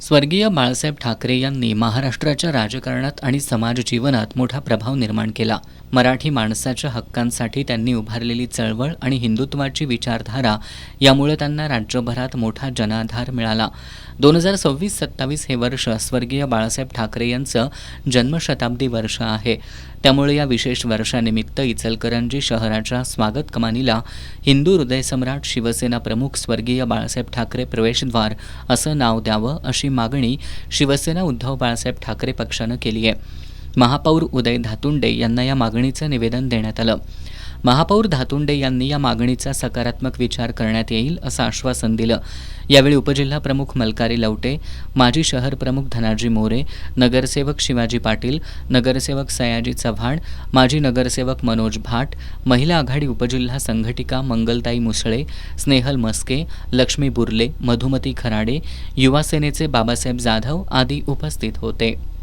स्वर्गीय बाळासाहेब ठाकरे यांनी महाराष्ट्राच्या राजकारणात आणि समाज जीवनात मोठा प्रभाव निर्माण केला. मराठी माणसाच्या हक्कांसाठी त्यांनी उभारलेली चळवळ आणि हिंदुत्वाची विचारधारा यामुळे त्यांना राज्यभरात मोठा जनाधार मिळाला. 2026-27 हे वर्ष स्वर्गीय बाळासाहेब ठाकरे यांचं जन्मशताब्दी वर्ष आहे. त्यामुळे या विशेष वर्षानिमित्त इचलकरंजी शहराच्या स्वागत कमानीला हिंदू हृदयसम्राट शिवसेना प्रमुख स्वर्गीय बाळासाहेब ठाकरे प्रवेशद्वार असं नाव द्यावं अशी मागणी शिवसेना उद्धव बाळासाहेब ठाकरे पक्षानं केली आहे. महापौर उदय धातुंडे यांना या मागणीचं निवेदन देण्यात आलं. महापौर धातुंडे यांनी या मागणीचा सकारात्मक विचार करण्यात येईल असं आश्वासन दिलं. यावेळी उपजिल्हा प्रमुख मलकारी लवटे, माजी शहर प्रमुख धनाजी मोरे, नगरसेवक शिवाजी पाटील, नगरसेवक सयाजी चव्हाण, माजी नगरसेवक मनोज भाट, महिला आघाडी उपजिल्हा संघटिका मंगलताई मुसळे, स्नेहल मस्के, लक्ष्मी बुर्ले, मधुमती खराडे, युवा सेनेचे बाबासाहेब जाधव आदी उपस्थित होते.